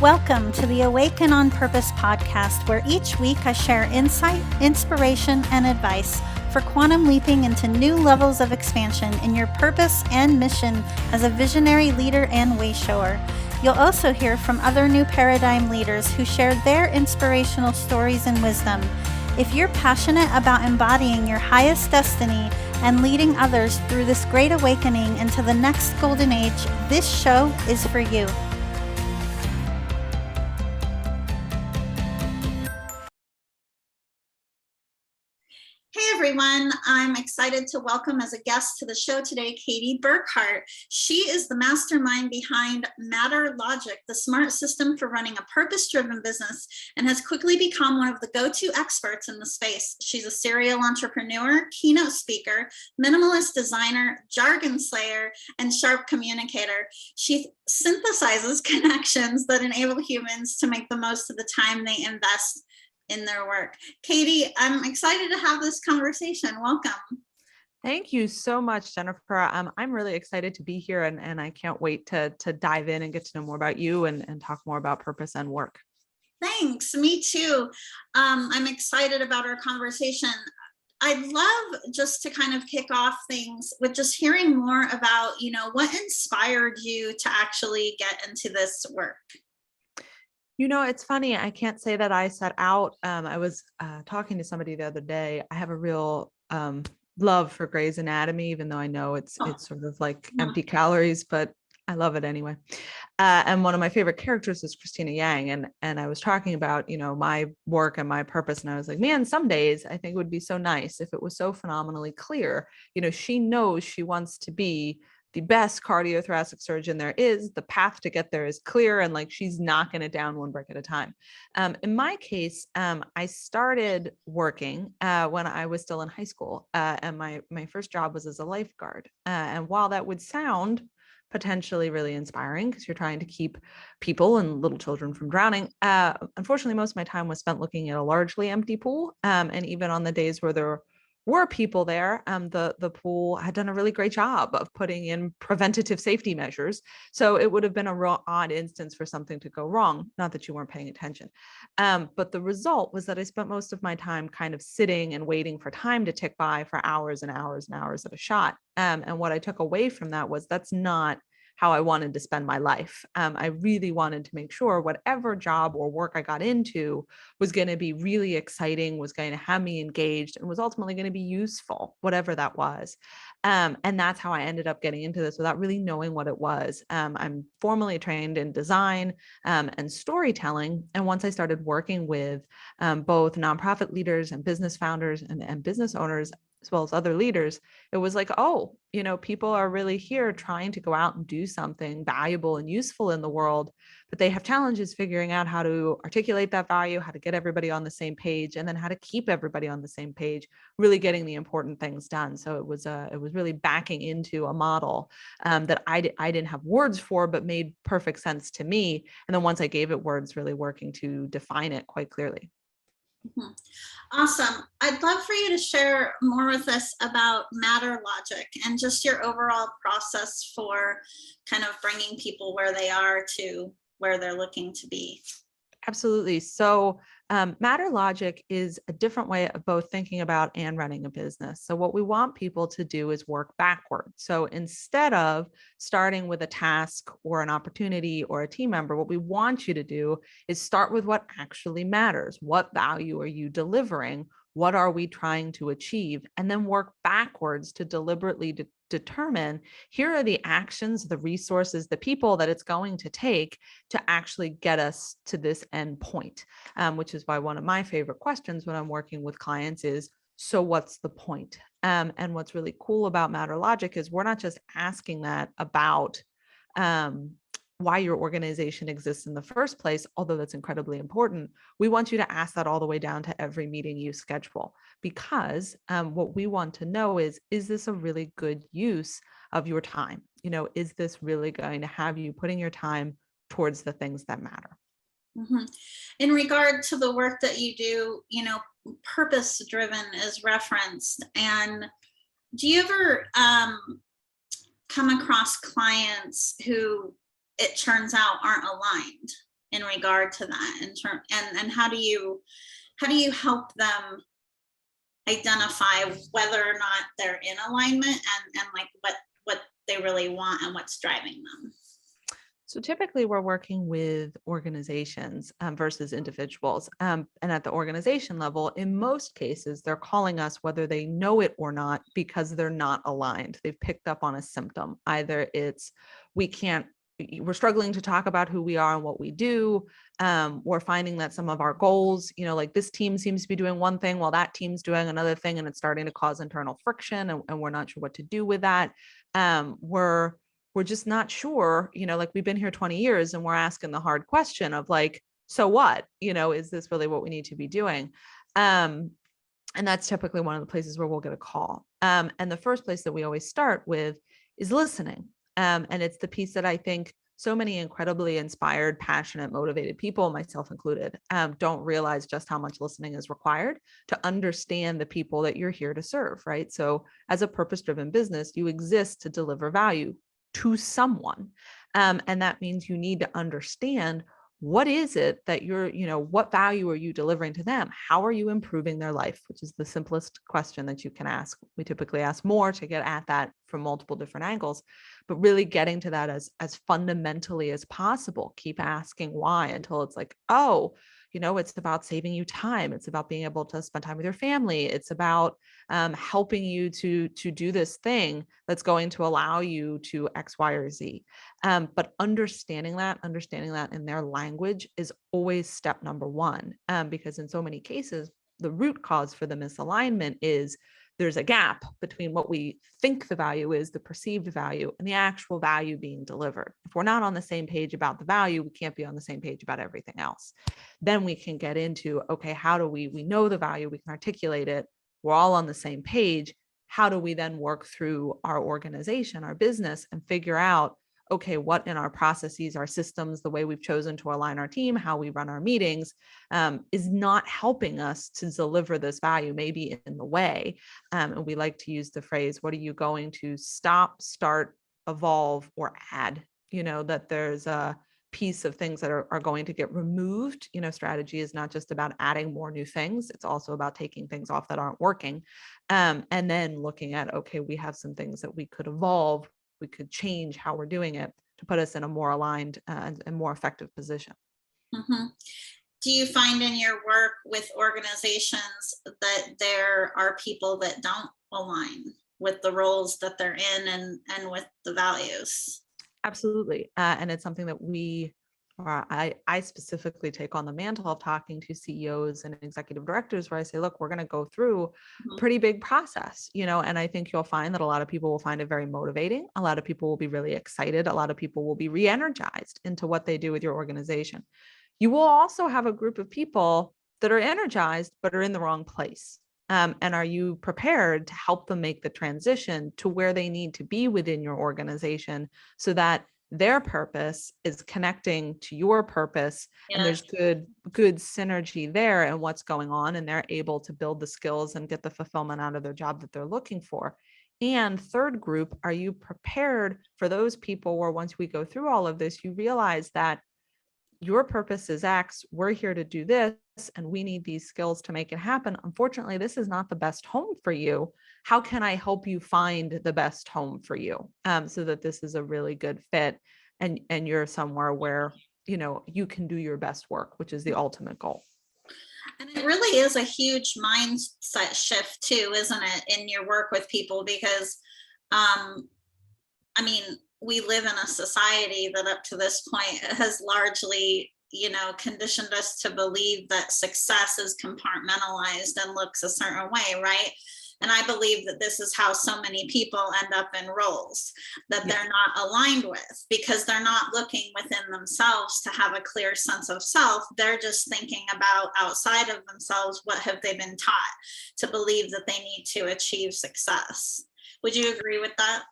Welcome to the Awaken on Purpose podcast, where each week I share insight, inspiration, and advice for quantum leaping into new levels of expansion in your purpose and mission as a visionary leader and wayshower. You'll also hear from other new paradigm leaders who share their inspirational stories and wisdom. If you're passionate about embodying your highest destiny and leading others through this great awakening into the next golden age, this show is for you. Hey everyone, I'm excited to welcome as a guest to the show today, Katie Burkhart. She is the mastermind behind MatterLogic, the smart system for running a purpose-driven business, and has quickly become one of the go-to experts in the space. She's a serial entrepreneur, keynote speaker, minimalist designer, jargon slayer, and sharp communicator. She synthesizes connections that enable humans to make the most of the time they invest in their work. Katie, I'm excited to have this conversation. Welcome. Thank you so much, Jennifer. I'm really excited to be here, and I can't wait to dive in and get to know more about you and talk more about purpose and work. Thanks, me too. I'm excited about our conversation. I'd love just to kind of kick off things with just hearing more about, what inspired you to actually get into this work? It's funny. I can't say that I set out. I was talking to somebody the other day. I have a real love for Grey's Anatomy, even though I know it's sort of like empty calories, but I love it anyway. And one of my favorite characters is Christina Yang. And I was talking about, my work and my purpose. And I was like, man, some days I think it would be so nice if it was so phenomenally clear. She knows she wants to be the best cardiothoracic surgeon there is. The path to get there is clear, and like she's knocking it down one brick at a time. In my case, I started working when I was still in high school, and my first job was as a lifeguard. And while that would sound potentially really inspiring because you're trying to keep people and little children from drowning, unfortunately, most of my time was spent looking at a largely empty pool. And even on the days where there were people there, the pool had done a really great job of putting in preventative safety measures. So it would have been a real odd instance for something to go wrong. Not that you weren't paying attention. But the result was that I spent most of my time kind of sitting and waiting for time to tick by for hours and hours and hours at a shot. And what I took away from that was that's not how I wanted to spend my life. I really wanted to make sure whatever job or work I got into was going to be really exciting, was going to have me engaged, and was ultimately going to be useful, whatever that was. And that's how I ended up getting into this without really knowing what it was. I'm formally trained in design and storytelling. And once I started working with both nonprofit leaders and business founders and business owners, as well as other leaders, it was like, oh, people are really here trying to go out and do something valuable and useful in the world, but they have challenges figuring out how to articulate that value, how to get everybody on the same page, and then how to keep everybody on the same page, really getting the important things done. So it was really backing into a model that I didn't have words for, but made perfect sense to me. And then once I gave it words, really working to define it quite clearly. Mm-hmm. Awesome. I'd love for you to share more with us about MatterLogic and just your overall process for kind of bringing people where they are to where they're looking to be. Absolutely. So MatterLogic is a different way of both thinking about and running a business. So what we want people to do is work backwards. So instead of starting with a task or an opportunity or a team member, what we want you to do is start with what actually matters. What value are you delivering? What are we trying to achieve? And then work backwards to deliberately determine here are the actions, the resources, the people that it's going to take to actually get us to this end point, which is why one of my favorite questions when I'm working with clients is, so what's the point? And what's really cool about MatterLogic is we're not just asking that about why your organization exists in the first place, although that's incredibly important. We want you to ask that all the way down to every meeting you schedule, because what we want to know is this a really good use of your time? Is this really going to have you putting your time towards the things that matter? Mm-hmm. In regard to the work that you do, purpose driven is referenced. And do you ever come across clients who it turns out aren't aligned? in regard to that and how do you help them identify whether or not they're in alignment and like what they really want and what's driving them? So typically we're working with organizations versus individuals. And at the organization level, in most cases, they're calling us whether they know it or not because they're not aligned. They've picked up on a symptom. Either it's we're struggling to talk about who we are and what we do. We're finding that some of our goals, like this team seems to be doing one thing while that team's doing another thing, and it's starting to cause internal friction, and we're not sure what to do with that. We're just not sure, like we've been here 20 years and we're asking the hard question of like, so what, is this really what we need to be doing? And that's typically one of the places where we'll get a call. And the first place that we always start with is listening. And it's the piece that I think so many incredibly inspired, passionate, motivated people, myself included, don't realize just how much listening is required to understand the people that you're here to serve, right? So as a purpose-driven business, you exist to deliver value to someone. And that means you need to understand what is it that what value are you delivering to them? How are you improving their life? Which is the simplest question that you can ask. We typically ask more to get at that from multiple different angles, but really getting to that as fundamentally as possible. Keep asking why until it's like, oh, it's about saving you time. It's about being able to spend time with your family. It's about helping you to do this thing that's going to allow you to X, Y, or Z. But understanding that in their language is always step number one, because in so many cases, the root cause for the misalignment is there's a gap between what we think the value is, the perceived value, and the actual value being delivered. If we're not on the same page about the value, we can't be on the same page about everything else. Then we can get into, okay, how do we know the value, we can articulate it, we're all on the same page. How do we then work through our organization, our business, and figure out, okay, what in our processes, our systems, the way we've chosen to align our team, how we run our meetings, is not helping us to deliver this value, maybe in the way. And we like to use the phrase, what are you going to stop, start, evolve, or add? That there's a piece of things that are going to get removed. Strategy is not just about adding more new things. It's also about taking things off that aren't working. And then looking at, okay, we have some things that we could evolve, we could change how we're doing it to put us in a more aligned and more effective position. Mm-hmm. Do you find in your work with organizations that there are people that don't align with the roles that they're in and with the values? Absolutely. And it's something that I specifically take on the mantle of talking to CEOs and executive directors, where I say, look, we're going to go through a pretty big process, and I think you'll find that a lot of people will find it very motivating. A lot of people will be really excited. A lot of people will be re-energized into what they do with your organization. You will also have a group of people that are energized, but are in the wrong place. And are you prepared to help them make the transition to where they need to be within your organization so that their purpose is connecting to your purpose, and there's good synergy there and what's going on, and they're able to build the skills and get the fulfillment out of their job that they're looking for? And third group, are you prepared for those people where once we go through all of this, you realize that your purpose is X, we're here to do this, and we need these skills to make it happen. Unfortunately, this is not the best home for you. How can I help you find the best home for you, so that this is a really good fit and you're somewhere where, you can do your best work, which is the ultimate goal. And it really is a huge mindset shift too, isn't it, in your work with people? Because, I mean, we live in a society that up to this point has largely, conditioned us to believe that success is compartmentalized and looks a certain way, right? And I believe that this is how so many people end up in roles that they're not aligned with, because they're not looking within themselves to have a clear sense of self. They're just thinking about outside of themselves. What have they been taught to believe that they need to achieve success? Would you agree with that?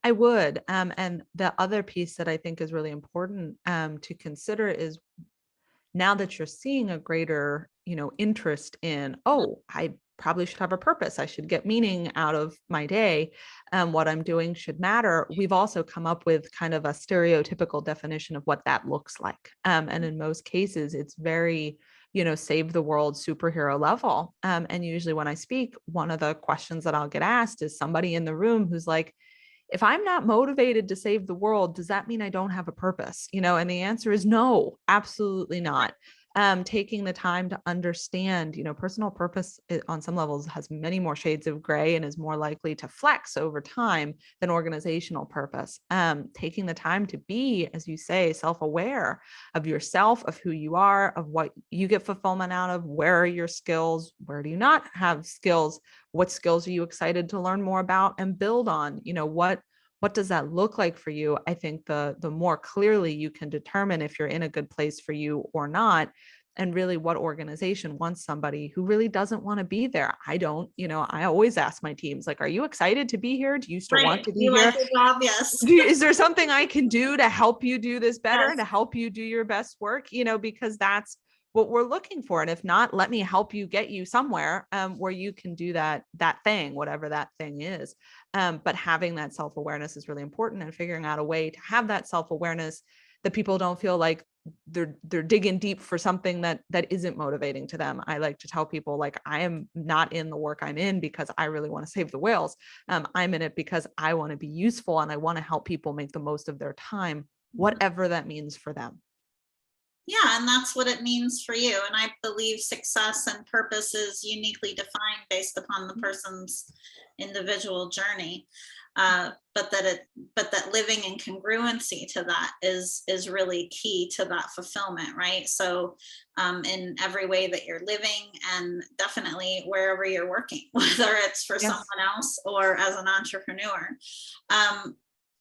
I would. And the other piece that I think is really important to consider is, now that you're seeing a greater, interest in, probably should have a purpose. I should get meaning out of my day. What I'm doing should matter. We've also come up with kind of a stereotypical definition of what that looks like. And in most cases, it's very, save the world superhero level. And usually when I speak, one of the questions that I'll get asked is somebody in the room who's like, if I'm not motivated to save the world, does that mean I don't have a purpose? And the answer is no, absolutely not. Taking the time to understand, personal purpose on some levels has many more shades of gray and is more likely to flex over time than organizational purpose. Taking the time to be, as you say, self-aware of yourself, of who you are, of what you get fulfillment out of, where are your skills, where do you not have skills, what skills are you excited to learn more about and build on, what does that look like for you? I think the more clearly you can determine if you're in a good place for you or not, and really what organization wants somebody who really doesn't want to be there. I don't, I always ask my teams, like, are you excited to be here? Do you still want to be you here? like your job? Yes. Is there something I can do to help you do this better, Yes. to help you do your best work? Because that's what we're looking for. And if not, let me help you get you somewhere where you can do that thing, whatever that thing is. But having that self-awareness is really important, and figuring out a way to have that self-awareness that people don't feel like they're digging deep for something that isn't motivating to them. I like to tell people, like, I am not in the work I'm in because I really want to save the whales. I'm in it because I want to be useful and I want to help people make the most of their time, whatever that means for them. Yeah, and that's what it means for you. And I believe success and purpose is uniquely defined based upon the person's individual journey. But that living in congruency to that is really key to that fulfillment, right? So in every way that you're living, and definitely wherever you're working, whether it's for someone else or as an entrepreneur.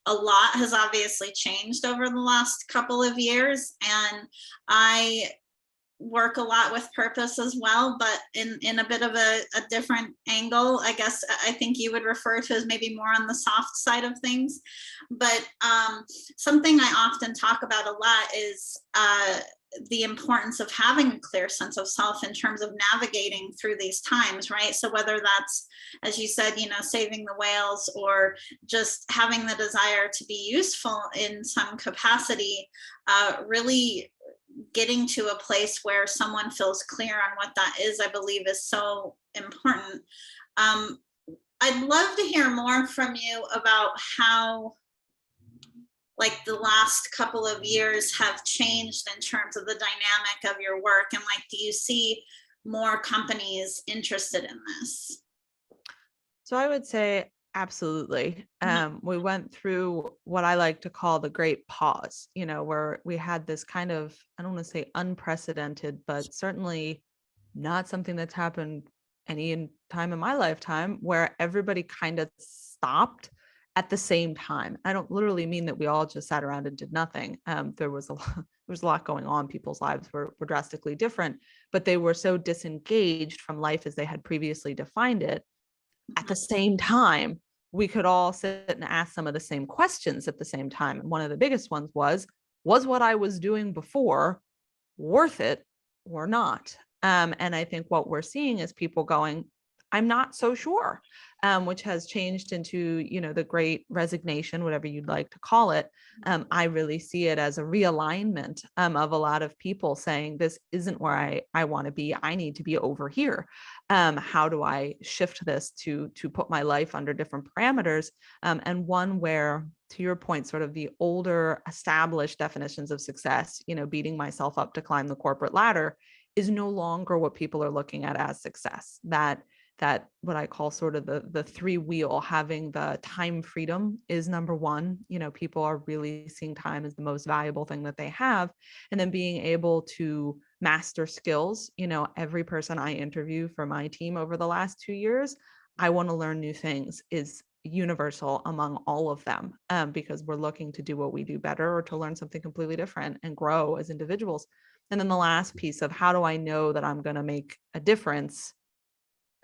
A lot has obviously changed over the last couple of years, and I work a lot with purpose as well, but in a bit of a different angle, I guess. I think you would refer to as maybe more on the soft side of things. But something I often talk about a lot is the importance of having a clear sense of self in terms of navigating through these times, right? So whether that's, as you said, saving the whales, or just having the desire to be useful in some capacity, really getting to a place where someone feels clear on what that is, I believe, is so important. I'd love to hear more from you about how, like, the last couple of years have changed in terms of the dynamic of your work, and, like, do you see more companies interested in this? So I would say absolutely. We went through what I like to call the great pause, where we had this kind of, I don't want to say unprecedented, but certainly not something that's happened any time in my lifetime, where everybody kind of stopped at the same time. I don't literally mean that we all just sat around and did nothing. There was a lot going on. People's lives were drastically different, but they were so disengaged from life as they had previously defined it. At the same time, we could all sit and ask some of the same questions at the same time. And one of the biggest ones was what I was doing before worth it or not? And I think what we're seeing is people going, I'm not so sure, which has changed into, the great resignation, whatever you'd like to call it. I really see it as a realignment of a lot of people saying, this isn't where I want to be. I need to be over here. How do I shift this to put my life under different parameters? And one where, to your point, sort of the older established definitions of success, beating myself up to climb the corporate ladder, is no longer what people are looking at as success. That what I call sort of the three wheel, having the time freedom is number one. People are really seeing time as the most valuable thing that they have. And then being able to master skills. Every person I interview for my team over the last 2 years, I want to learn new things, is universal among all of them, because we're looking to do what we do better, or to learn something completely different and grow as individuals. And then the last piece of, how do I know that I'm going to make a difference?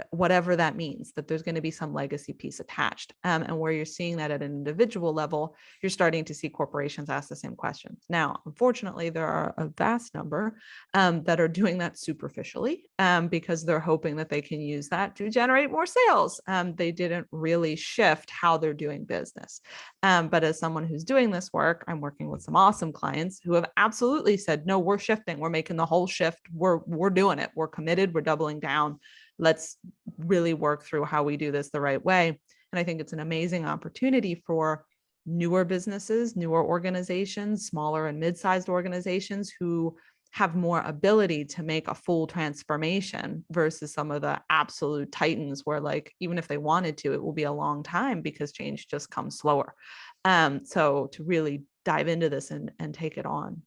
whatever that means, that there's going to be some legacy piece attached. And where you're seeing that at an individual level, you're starting to see corporations ask the same questions. Now, unfortunately, there are a vast number that are doing that superficially because they're hoping that they can use that to generate more sales. They didn't really shift how they're doing business. But as someone who's doing this work, I'm working with some awesome clients who have absolutely said, no, we're shifting. We're making the whole shift. We're doing it. We're committed. We're doubling down. Let's really work through how we do this the right way. And I think it's an amazing opportunity for newer businesses, newer organizations, smaller and mid-sized organizations who have more ability to make a full transformation versus some of the absolute titans where, like, even if they wanted to, it will be a long time because change just comes slower. So to really dive into this and take it on.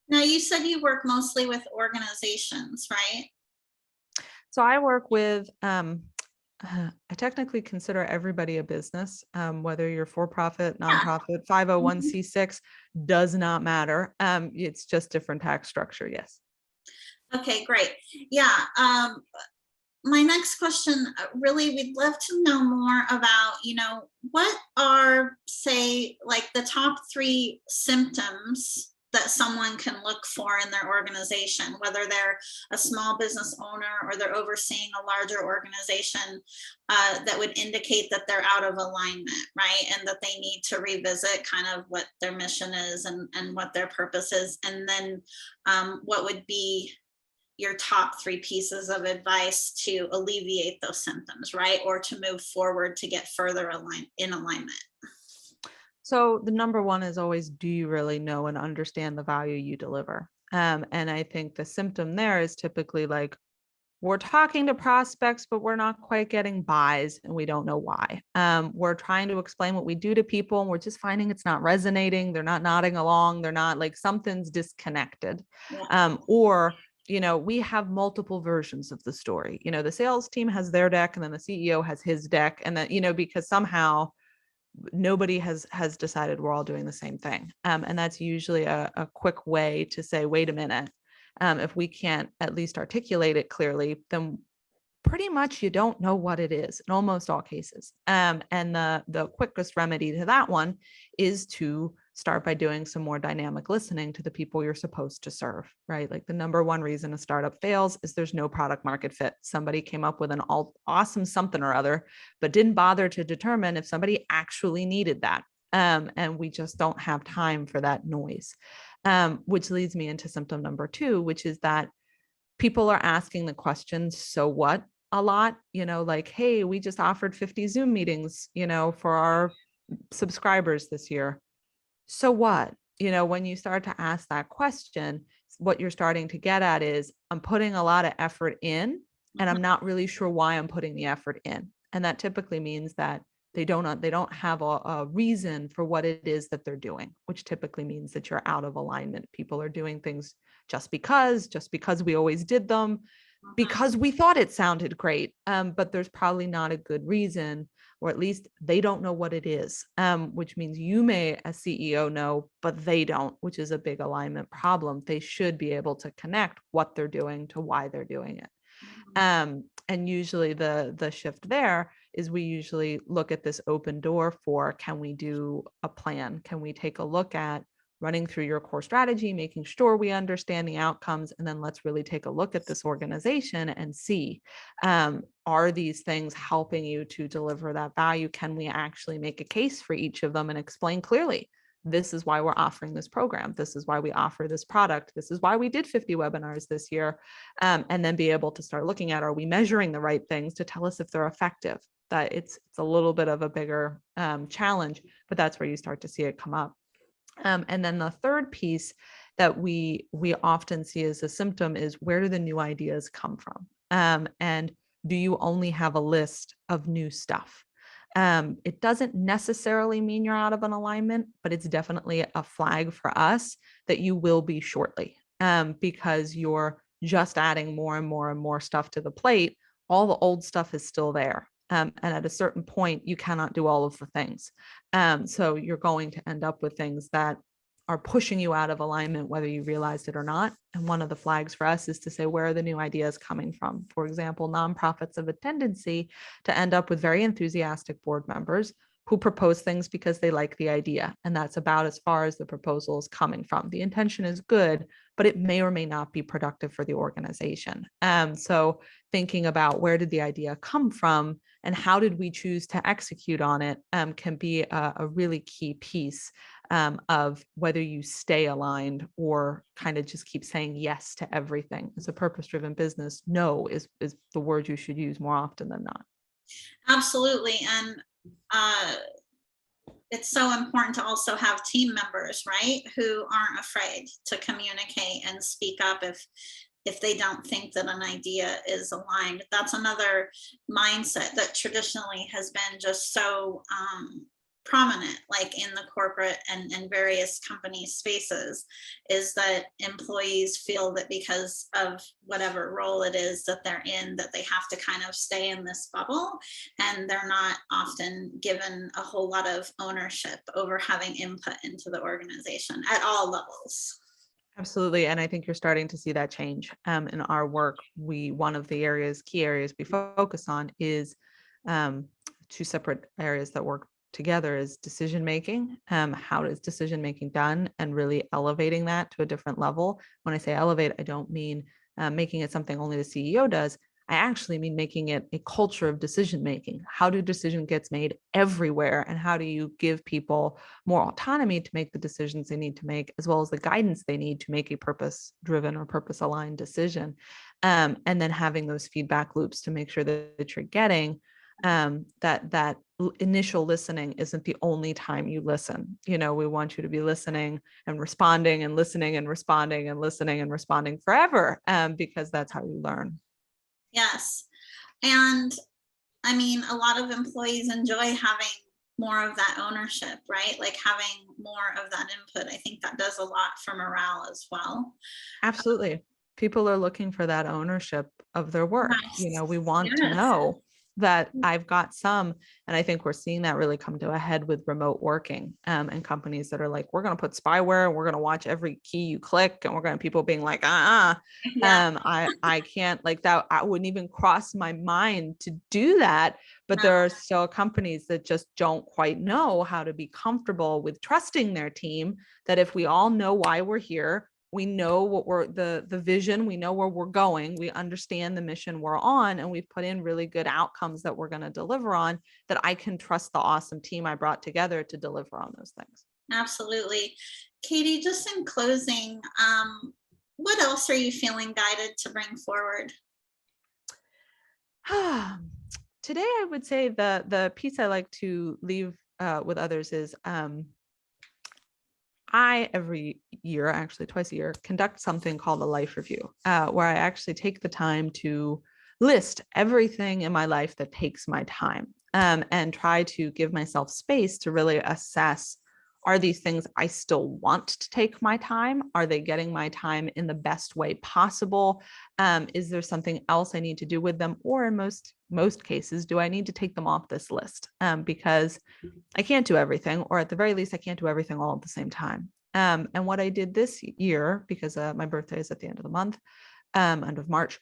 Now, you said you work mostly with organizations, right? So I work with, I technically consider everybody a business, whether you're for-profit, nonprofit, 501c6, does not matter. It's just different tax structure. Yes. Okay, great. Yeah. My next question, really, we'd love to know more about, what are, say, like the top 3 symptoms that someone can look for in their organization, whether they're a small business owner or they're overseeing a larger organization, that would indicate that they're out of alignment, right? And that they need to revisit kind of what their mission is and what their purpose is. And then what would be your top 3 pieces of advice to alleviate those symptoms, right? Or to move forward to get further in alignment. So the number one is always, do you really know and understand the value you deliver? And I think the symptom there is typically like, we're talking to prospects, but we're not quite getting buys and we don't know why. We're trying to explain what we do to people and we're just finding it's not resonating. They're not nodding along. They're not, like, something's disconnected. Yeah. Or we have multiple versions of the story. The sales team has their deck and then the CEO has his deck. And then, because somehow nobody has decided we're all doing the same thing. And that's usually a quick way to say, wait a minute, if we can't at least articulate it clearly, then pretty much you don't know what it is in almost all cases. And the quickest remedy to that one is to start by doing some more dynamic listening to the people you're supposed to serve, right? Like, the number one reason a startup fails is there's no product market fit. Somebody came up with an awesome something or other, but didn't bother to determine if somebody actually needed that. And we just don't have time for that noise, which leads me into symptom number 2, which is that people are asking the question, so what, a lot, like, hey, we just offered 50 Zoom meetings, for our subscribers this year. So what? When you start to ask that question, what you're starting to get at is, I'm putting a lot of effort in and I'm not really sure why I'm putting the effort in. And that typically means that they don't have a reason for what it is that they're doing, which typically means that you're out of alignment. People are doing things just because we always did them, because we thought it sounded great. But there's probably not a good reason, or at least they don't know what it is, which means you may, as CEO, know, but they don't, which is a big alignment problem. They should be able to connect what they're doing to why they're doing it. And usually the shift there is, we usually look at this open door for, can we do a plan? Can we take a look at running through your core strategy, making sure we understand the outcomes, and then let's really take a look at this organization and see, are these things helping you to deliver that value? Can we actually make a case for each of them and explain clearly, this is why we're offering this program. This is why we offer this product. This is why we did 50 webinars this year. And then be able to start looking at, are we measuring the right things to tell us if they're effective? That it's a little bit of a bigger challenge, but that's where you start to see it come up. And then the third piece that we often see as a symptom is, where do the new ideas come from? And do you only have a list of new stuff? It doesn't necessarily mean you're out of an alignment, but it's definitely a flag for us that you will be shortly, because you're just adding more and more and more stuff to the plate. All the old stuff is still there. And at a certain point, you cannot do all of the things. So you're going to end up with things that are pushing you out of alignment, whether you realized it or not. And one of the flags for us is to say, where are the new ideas coming from? For example, nonprofits have a tendency to end up with very enthusiastic board members who propose things because they like the idea. And that's about as far as the proposal is coming from. The intention is good, but it may or may not be productive for the organization. So thinking about where did the idea come from and how did we choose to execute on it can be a really key piece of whether you stay aligned or kind of just keep saying yes to everything. As a purpose-driven business, no is the word you should use more often than not. Absolutely. And it's so important to also have team members, right, who aren't afraid to communicate and speak up if they don't think that an idea is aligned. That's another mindset that traditionally has been just so prominent, like in the corporate and various company spaces, is that employees feel that because of whatever role it is that they're in, that they have to kind of stay in this bubble, and they're not often given a whole lot of ownership over having input into the organization at all levels. Absolutely. And I think you're starting to see that change in our work. One of the key areas we focus on is two separate areas that work together is decision making. How is decision making done, and really elevating that to a different level. When I say elevate, I don't mean making it something only the CEO does. I actually mean making it a culture of decision making. How do decision gets made everywhere, and how do you give people more autonomy to make the decisions they need to make, as well as the guidance they need to make a purpose-driven or purpose-aligned decision, and then having those feedback loops to make sure that you're getting that initial listening isn't the only time you listen. We want you to be listening and responding and listening and responding and listening and responding forever, because that's how you learn. Yes. And I mean, a lot of employees enjoy having more of that ownership, right? Like having more of that input. I think that does a lot for morale as well. Absolutely. People are looking for that ownership of their work. Nice. We want to Yes. know that I've got some, and I think we're seeing that really come to a head with remote working, and companies that are like, we're going to put spyware and we're going to watch every key you click, and we're going to people being like, yeah. I can't, like, that. I wouldn't even cross my mind to do that. But there are still companies that just don't quite know how to be comfortable with trusting their team, that if we all know why we're here, we know what the vision, we know where we're going, we understand the mission we're on, and we've put in really good outcomes that we're going to deliver on, that I can trust the awesome team I brought together to deliver on those things. Absolutely. Katie, just in closing, what else are you feeling guided to bring forward? Today, I would say the piece I like to leave with others is I, every year, actually twice a year, conduct something called a life review, where I actually take the time to list everything in my life that takes my time, and try to give myself space to really assess, are these things I still want to take my time? Are they getting my time in the best way possible? Is there something else I need to do with them? Or in most cases, do I need to take them off this list? Because I can't do everything, or at the very least, I can't do everything all at the same time. And what I did this year, because my birthday is at the end of the month, end of March,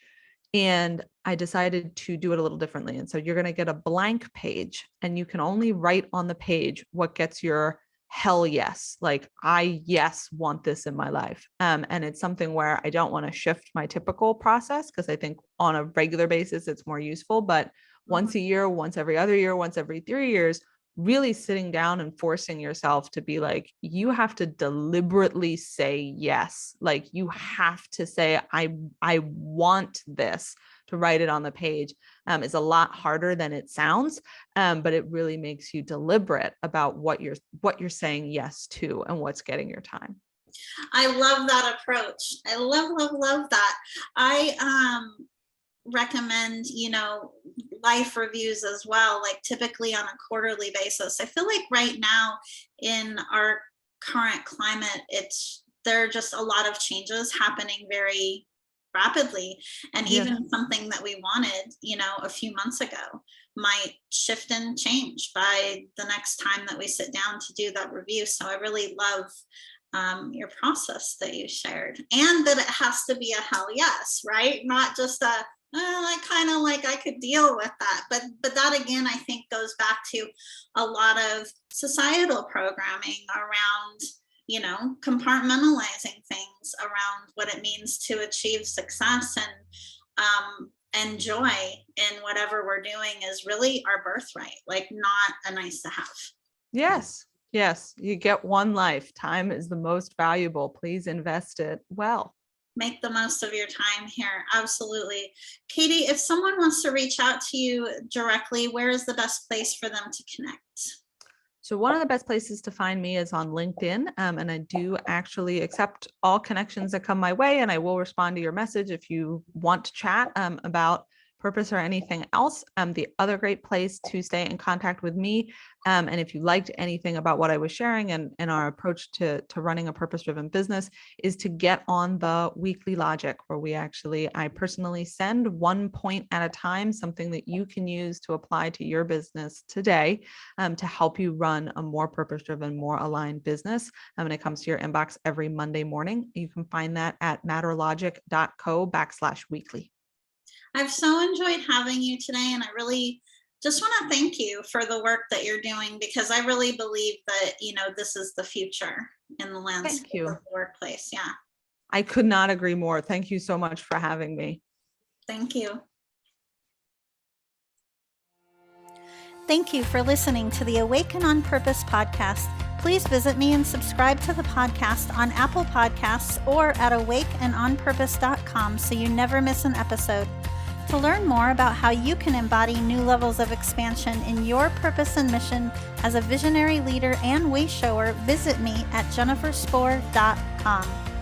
and I decided to do it a little differently. And so you're going to get a blank page, and you can only write on the page what gets your hell yes, like I want this in my life. And it's something where I don't want to shift my typical process, because I think on a regular basis it's more useful, but once a year, once every other year, once every 3 years, really sitting down and forcing yourself to be like, you have to deliberately say yes. Like you have to say, I want this, to write it on the page, is a lot harder than it sounds. But it really makes you deliberate about what you're saying yes to and what's getting your time. I love that approach. I love that. I recommend, life reviews as well, like typically on a quarterly basis. I feel like right now in our current climate, there are just a lot of changes happening very rapidly. And even something that we wanted, a few months ago might shift and change by the next time that we sit down to do that review. So I really love your process that you shared, and that it has to be a hell yes, right? Not just a, I kind of like, I could deal with that. But that again, I think goes back to a lot of societal programming around, compartmentalizing things around what it means to achieve success, and joy in whatever we're doing is really our birthright, like not a nice to have. Yes. Yes. You get one life. Time is the most valuable. Please invest it well. Make the most of your time here. Absolutely. Katie, if someone wants to reach out to you directly, where is the best place for them to connect? So one of the best places to find me is on LinkedIn. And I do actually accept all connections that come my way, and I will respond to your message if you want to chat about purpose or anything else. The other great place to stay in contact with me, and if you liked anything about what I was sharing and our approach to running a purpose-driven business, is to get on the weekly logic, where I personally send 1 point at a time, something that you can use to apply to your business today, to help you run a more purpose-driven, more aligned business. And it comes to your inbox every Monday morning. You can find that at matterlogic.co/weekly. I've so enjoyed having you today, and I really just want to thank you for the work that you're doing, because I really believe that, this is the future in the landscape of the workplace. Yeah. I could not agree more. Thank you so much for having me. Thank you. Thank you for listening to the Awaken on Purpose podcast. Please visit me and subscribe to the podcast on Apple Podcasts or at awakenonpurpose.com so you never miss an episode. To learn more about how you can embody new levels of expansion in your purpose and mission as a visionary leader and way shower, visit me at jenniferspore.com.